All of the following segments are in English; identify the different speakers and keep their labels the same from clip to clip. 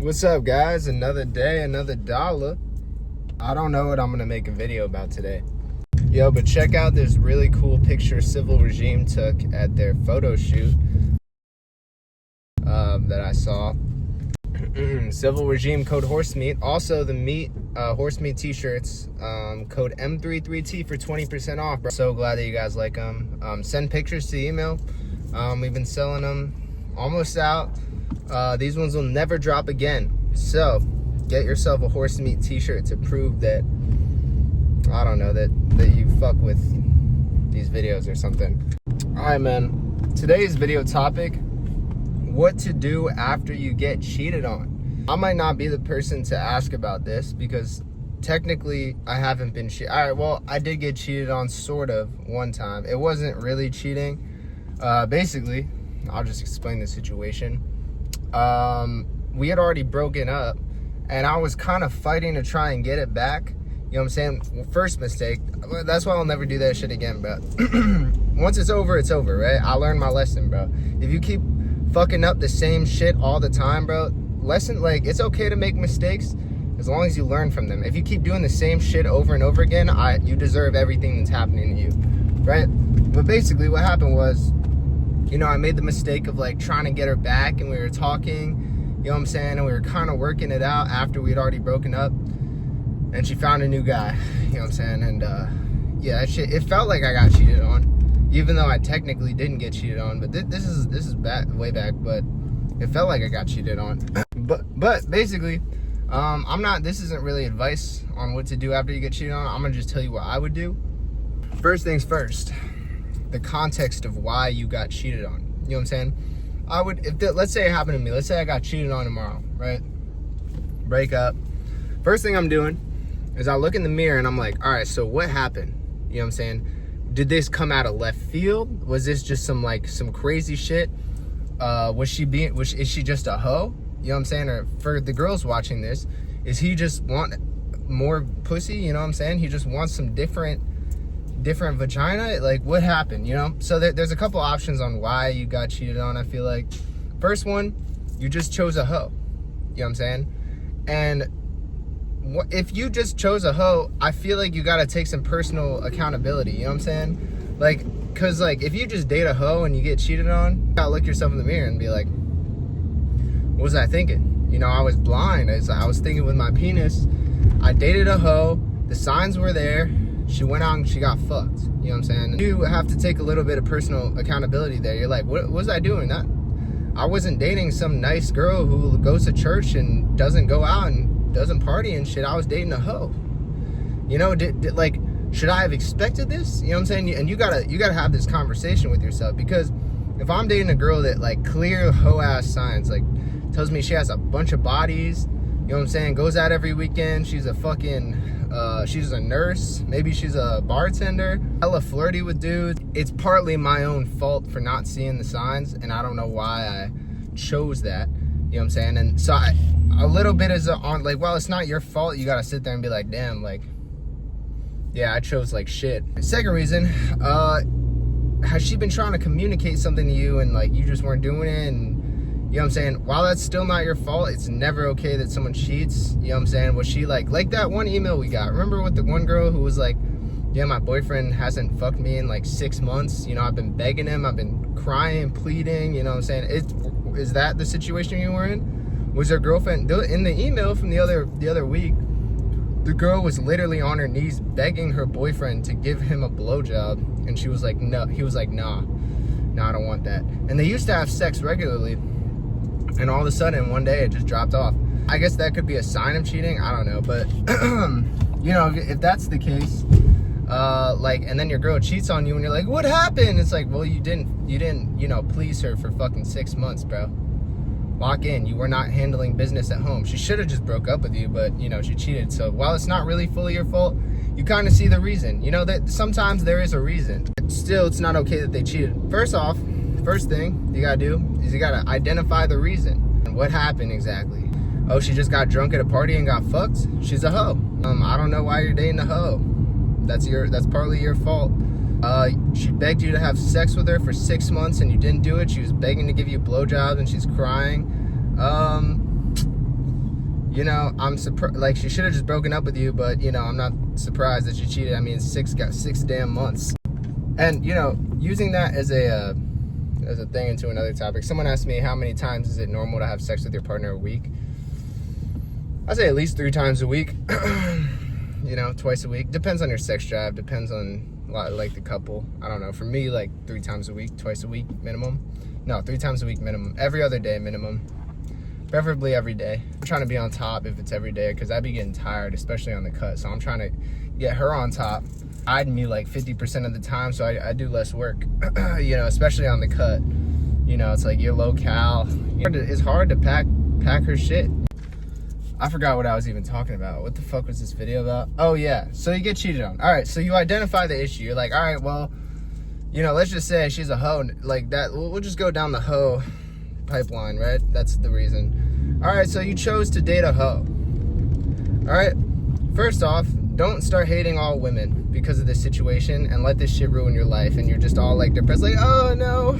Speaker 1: What's up, guys? Another day, another dollar. I don't know what I'm gonna make a video about today. Yo, but check out this really cool picture Civil Regime took at their photo shoot that I saw. Civil Regime code Horsemeet. Also, the Horsemeet t-shirts, code M33T for 20% off, bro. So glad that you guys like them. Send pictures to the email. We've been selling them, almost out. These ones will never drop again. So get yourself a Horsemeet t-shirt to prove that, I don't know, that you fuck with these videos or something. All right, man. Today's video topic: what to do after you get cheated on. I might not be the person to ask about this because technically I haven't been cheated. All right, well, I did get cheated on sort of one time. It wasn't really cheating. Basically, I'll just explain the situation. We had already broken up and I was kind of fighting to try and get it back. You know what I'm saying? Well, first mistake. That's why I'll never do that shit again, bro. Once it's over, right? I learned my lesson, bro. If you keep fucking up the same shit all the time, bro, like, it's okay to make mistakes as long as you learn from them. If you keep doing the same shit over and over again, you deserve everything that's happening to you, right? But basically what happened was, you know, I made the mistake of like trying to get her back, and we were talking, you know what I'm saying, and we were kind of working it out after we'd already broken up, and she found a new guy, you know what I'm saying, and yeah, that shit, it felt like I got cheated on, even though I technically didn't get cheated on. But this is back, way back, but it felt like I got cheated on. but basically, this isn't really advice on what to do after you get cheated on. I'm gonna just tell you what I would do. First things first, the context of why you got cheated on. You know what I'm saying? I would, let's say it happened to me. Let's say I got cheated on tomorrow, right? Break up. First thing I'm doing is I look in the mirror and I'm like, all right, so what happened? You know what I'm saying? Did this come out of left field? Was this just some crazy shit? Is she just a hoe? You know what I'm saying? Or for the girls watching this, is he just want more pussy? You know what I'm saying? He just wants some different vagina? Like, what happened, you know? So there's a couple options on why you got cheated on, I feel like. First one, you just chose a hoe. You know what I'm saying? And if you just chose a hoe, I feel like you gotta take some personal accountability, you know what I'm saying? Like, cause like, if you just date a hoe and you get cheated on, you gotta look yourself in the mirror and be like, what was I thinking? You know, I was blind. I was thinking with my penis. I dated a hoe, the signs were there, she went out and she got fucked. You know what I'm saying? You have to take a little bit of personal accountability there. You're like, what was I doing? I wasn't dating some nice girl who goes to church and doesn't go out and doesn't party and shit. I was dating a hoe. You know, like, should I have expected this? You know what I'm saying? And you gotta have this conversation with yourself, because if I'm dating a girl that, like, clear hoe ass signs, like, tells me she has a bunch of bodies, you know what I'm saying, goes out every weekend, she's a fucking she's a nurse, maybe she's a bartender, hella flirty with dudes, it's partly my own fault for not seeing the signs, and I don't know why I chose that. You know what I'm saying? And so a little bit is on, like, well, it's not your fault. You gotta sit there and be like, damn, like, yeah, I chose like shit. Second reason, has she been trying to communicate something to you and, like, you just weren't doing it? And you know what I'm saying? While that's still not your fault, it's never okay that someone cheats. You know what I'm saying? Was she like that one email we got? Remember with the one girl who was like, yeah, my boyfriend hasn't fucked me in like 6 months. You know, I've been begging him. I've been crying, pleading. You know what I'm saying? Is that the situation you were in? Was her girlfriend, in the email from the other week, the girl was literally on her knees begging her boyfriend to give him a blowjob, and she was like, no. He was like, nah, I don't want that. And they used to have sex regularly, and all of a sudden one day it just dropped off. I guess that could be a sign of cheating. I don't know, but you know, if that's the case, like, and then your girl cheats on you and you're like, what happened? It's like, well, you didn't, you know, please her for fucking 6 months, bro. Lock in. You were not handling business at home. She should have just broke up with you, but, you know, she cheated. So while it's not really fully your fault, you kind of see the reason. You know, that sometimes there is a reason. Still, it's not okay that they cheated. First thing you gotta do is you gotta identify the reason. And what happened exactly? Oh, she just got drunk at a party and got fucked? She's a hoe. I don't know why you're dating a hoe. That's partly your fault. She begged you to have sex with her for 6 months and you didn't do it. She was begging to give you blowjobs and she's crying. you know, I'm surprised. Like, she should have just broken up with you, but you know, I'm not surprised that she cheated. I mean, got 6 damn months. And you know, using that as a thing into another topic. Someone asked me, how many times is it normal to have sex with your partner a week? I say at least 3 times a week. You know, twice a week. Depends on your sex drive. Depends on like the couple. I don't know. For me, like 3 times a week, twice a week minimum. No, 3 times a week minimum. Every other day minimum. Preferably every day. I'm trying to be on top if it's every day, because I'd be getting tired, especially on the cut. So I'm trying to get her on top. Hiding me like 50% of the time, so I do less work. You know, especially on the cut. You know, it's like you're low cal. It's hard to pack her shit. I forgot what I was even talking about. What the fuck was this video about? Oh yeah, so you get cheated on. All right, so you identify the issue. You're like, all right, well, you know, let's just say she's a hoe. Like that, we'll just go down the hoe pipeline, right? That's the reason. All right, so you chose to date a hoe. All right, first off, don't start hating all women because of this situation and let this shit ruin your life. And you're just all like depressed, like, oh no,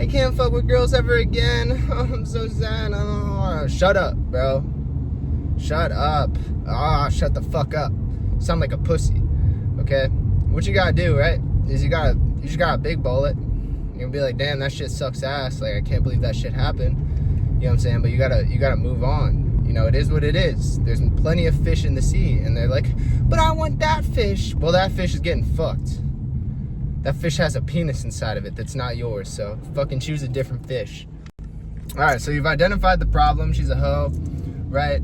Speaker 1: I can't fuck with girls ever again. Oh, I'm so sad. Oh, shut up, bro. Shut up. Shut the fuck up. You sound like a pussy. Okay? What you gotta do, right? Is you just got a big bullet. You're gonna be like, damn, that shit sucks ass. Like, I can't believe that shit happened. You know what I'm saying? But you gotta move on. You know, it is what it is. There's plenty of fish in the sea. And they're like, but I want that fish. Well, that fish is getting fucked. That fish has a penis inside of it that's not yours. So fucking choose a different fish. Alright, so you've identified the problem. She's a hoe, right?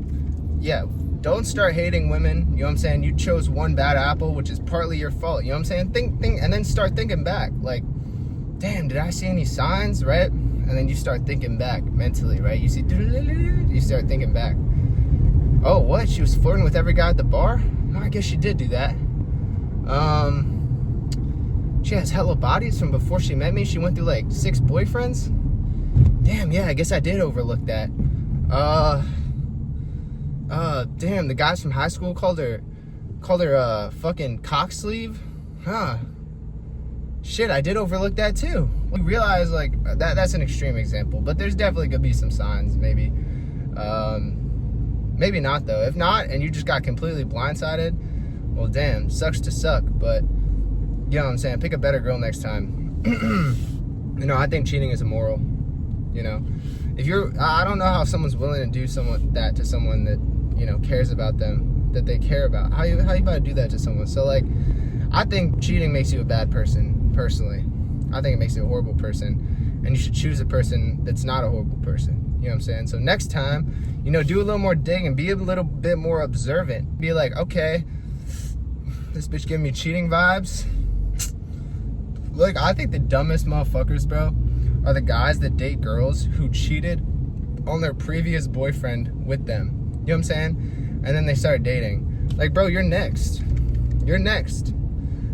Speaker 1: Yeah, don't start hating women. You know what I'm saying? You chose one bad apple, which is partly your fault. You know what I'm saying? Think, and then start thinking back. Like, damn, did I see any signs, right? And then you start thinking back mentally, right? You see, you start thinking back. Oh, what? She was flirting with every guy at the bar? Oh, I guess she did do that. She has hella bodies from before she met me. She went through like 6 boyfriends. Damn, yeah, I guess I did overlook that. Damn, the guys from high school called her fucking cock sleeve. Huh. Shit, I did overlook that too. We realize, like, that's an extreme example, but there's definitely gonna be some signs, maybe. Maybe not though. If not, and you just got completely blindsided, well, damn, sucks to suck, but you know what I'm saying? Pick a better girl next time. You know, I think cheating is immoral. You know, if I don't know how someone's willing to do that to someone that, you know, cares about them, that they care about. How you about to do that to someone? So, like, I think cheating makes you a bad person, personally. I think it makes you a horrible person, and you should choose a person that's not a horrible person. You know what I'm saying? So next time, you know, do a little more digging, be a little bit more observant. Be like, okay, this bitch giving me cheating vibes. Like, I think the dumbest motherfuckers, bro, are the guys that date girls who cheated on their previous boyfriend with them. You know what I'm saying? And then they start dating. Like, bro, you're next. You're next.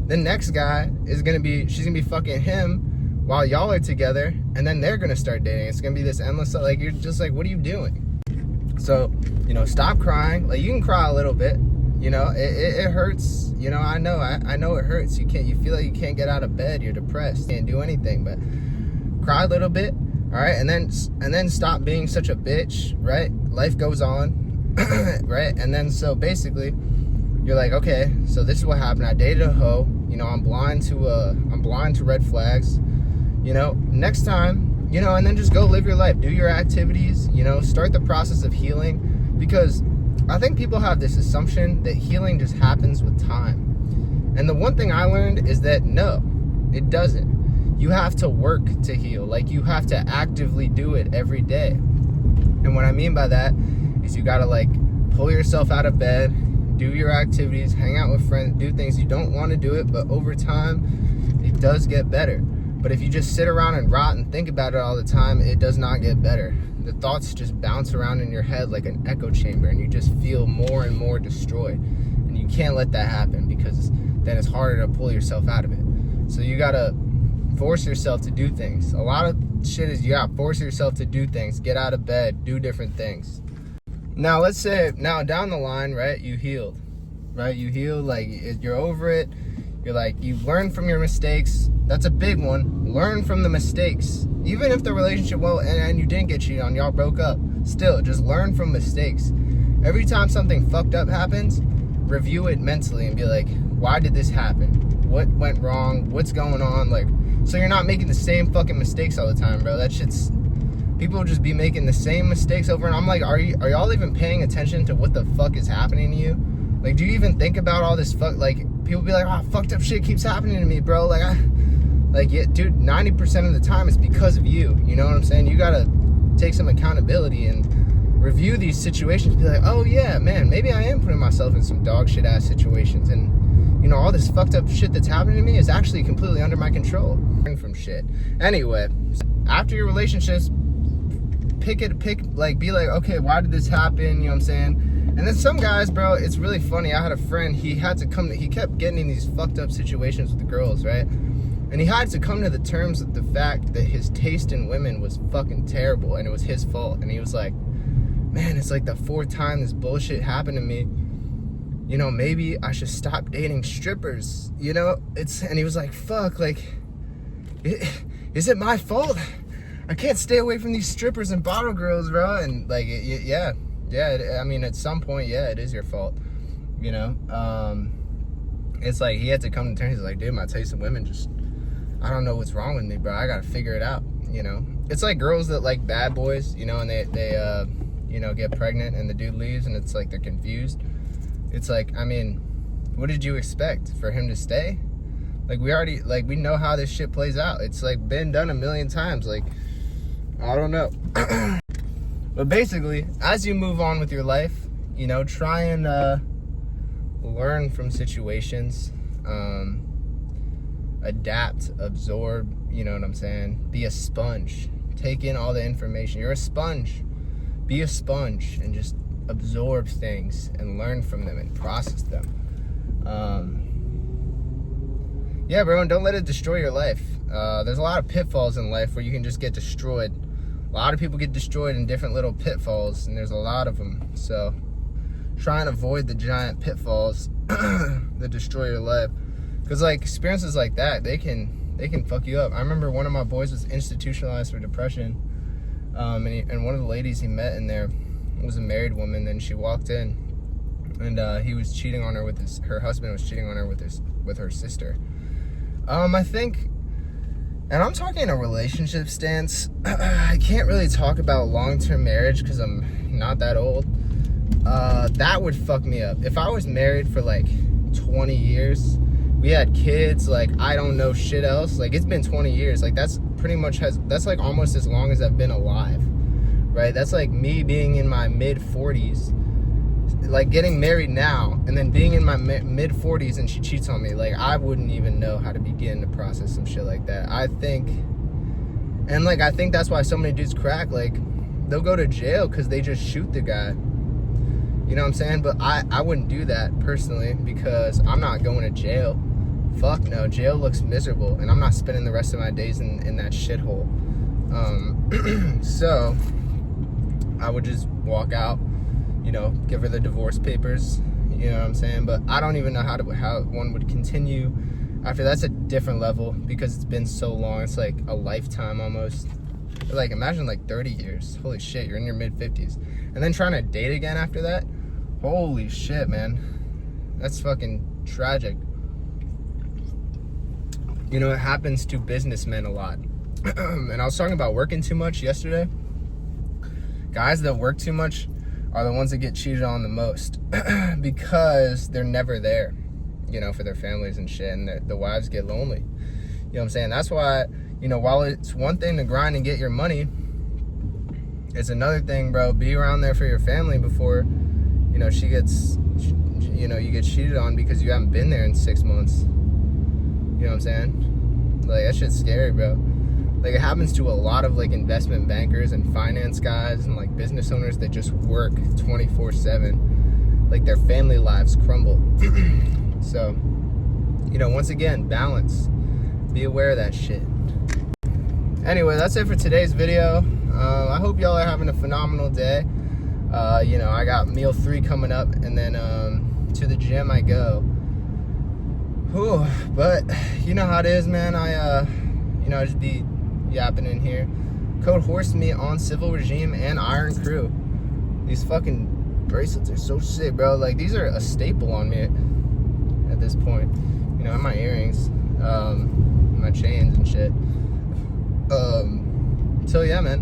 Speaker 1: The next guy is gonna be, she's gonna be fucking him while y'all are together, and then they're gonna start dating. It's gonna be this endless, like, you're just like, what are you doing? So, you know, stop crying. Like, you can cry a little bit. You know, it hurts. You know, I know it hurts. You feel like you can't get out of bed. You're depressed. Can't do anything, but cry a little bit, all right? And then stop being such a bitch, right? Life goes on, right? And then, so basically, you're like, okay, so this is what happened. I dated a hoe. You know, I'm blind to red flags. You know, next time, you know, and then just go live your life. Do your activities, you know, start the process of healing, because I think people have this assumption that healing just happens with time. And the one thing I learned is that no, it doesn't. You have to work to heal. Like, you have to actively do it every day. And what I mean by that is you gotta, like, pull yourself out of bed, do your activities, hang out with friends, do things. You don't want to do it, but over time, it does get better. But if you just sit around and rot and think about it all the time, it does not get better. The thoughts just bounce around in your head like an echo chamber, and you just feel more and more destroyed. And you can't let that happen, because then it's harder to pull yourself out of it. So you gotta force yourself to do things. A lot of shit is, you gotta force yourself to do things. Get out of bed, do different things. Now, let's say, now down the line, right, you healed, right? You healed, like, you're over it. You're like, you've learned from your mistakes. That's a big one. Learn from the mistakes. Even if the relationship, well, and you didn't get cheated on, y'all broke up, still, just learn from mistakes. every time something fucked up happens, review it mentally and be like, why did this happen? What went wrong? What's going on? Like, so you're not making the same fucking mistakes all the time, bro. That shit's, people just be making the same mistakes over, and I'm like, are y'all even paying attention to what the fuck is happening to you? Like, do you even think about all this fuck, like, people be like, oh, fucked up shit keeps happening to me, bro. Like, yeah, dude, 90% of the time it's because of you. You know what I'm saying? You gotta take some accountability and review these situations. Be like, oh yeah, man, maybe I am putting myself in some dog shit ass situations, and you know, all this fucked up shit that's happening to me is actually completely under my control. Learn from shit. Anyway, after your relationships, like, be like, okay, why did this happen? You know what I'm saying? And then some guys, bro, it's really funny. I had a friend, he kept getting in these fucked up situations with the girls, right? And he had to come to the terms with the fact that his taste in women was fucking terrible and it was his fault. And he was like, man, it's like the fourth time this bullshit happened to me. You know, maybe I should stop dating strippers. You know, and he was like, fuck, like, is it my fault? I can't stay away from these strippers and bottle girls, bro. And like, yeah, I mean, at some point, yeah, it is your fault. You know, it's like he had to come to terms. He's like, dude, my taste in women just, I don't know what's wrong with me, bro. I gotta figure it out. You know, it's like girls that like bad boys, you know, and they you know, get pregnant and the dude leaves and it's like they're confused. It's like, I mean, what did you expect? For him to stay? Like, we know how this shit plays out. It's like been done a million times. Like, I don't know. But basically, as you move on with your life, you know, try and learn from situations, adapt, absorb, you know what I'm saying? Be a sponge. Take in all the information. You're a sponge. Be a sponge and just absorb things and learn from them and process them. Yeah, bro, and don't let it destroy your life. There's a lot of pitfalls in life where you can just get destroyed. A lot of people get destroyed in different little pitfalls, and there's a lot of them. So try and avoid the giant pitfalls that destroy your life. Because, like, experiences like that, they can fuck you up. I remember one of my boys was institutionalized for depression, and one of the ladies he met in there was a married woman. And she walked in, and he was cheating on her with her husband was cheating on her with her sister. I think, and I'm talking a relationship stance. I can't really talk about long-term marriage because I'm not that old. That would fuck me up. If I was married for like 20 years, we had kids, like, I don't know shit else. Like, it's been 20 years. Like, that's pretty much that's like almost as long as I've been alive, right? That's like me being in my mid-40s, like getting married now, and then being in my mid-40s and she cheats on me. Like, I wouldn't even know how to begin to process some shit like that. I think that's why so many dudes crack. Like, they'll go to jail because they just shoot the guy. You know what I'm saying? But I wouldn't do that personally because I'm not going to jail. Fuck no, jail looks miserable, and I'm not spending the rest of my days in that shithole. So I would just walk out, you know, give her the divorce papers, you know what I'm saying? But I don't even know how one would continue after. That's a different level because it's been so long. It's like a lifetime almost. Like, imagine like 30 years. Holy shit, you're in your mid-50s. And then trying to date again after that? Holy shit, man. That's fucking tragic. You know, it happens to businessmen a lot. And I was talking about working too much yesterday. Guys that work too much are the ones that get cheated on the most because they're never there, you know, for their families and shit, and the wives get lonely. You know what I'm saying? That's why, you know, while it's one thing to grind and get your money, it's another thing, bro. Be around there for your family before, you know, you get cheated on because you haven't been there in 6 months. You know what I'm saying? Like, that shit's scary, bro. Like, it happens to a lot of, like, investment bankers and finance guys and, like, business owners that just work 24/7. Like, their family lives crumble. So, you know, once again, balance. Be aware of that shit. Anyway, that's it for today's video. I hope y'all are having a phenomenal day. You know, I got meal 3 coming up, and then to the gym I go. Whew, but you know how it is, man. I just be yapping in here. Code Horsemeet on Civil Regime and Iron CRUE. These fucking bracelets are so sick, bro. Like, these are a staple on me at this point. You know, and my earrings, my chains and shit. So yeah, man.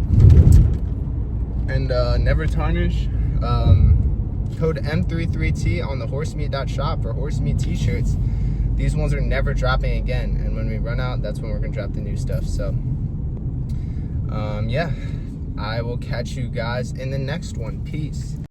Speaker 1: And never tarnish. Code M33T on the Horsemeet.shop for Horsemeet t-shirts. These ones are never dropping again, and when we run out, that's when we're gonna drop the new stuff. So yeah, I will catch you guys in the next one. Peace.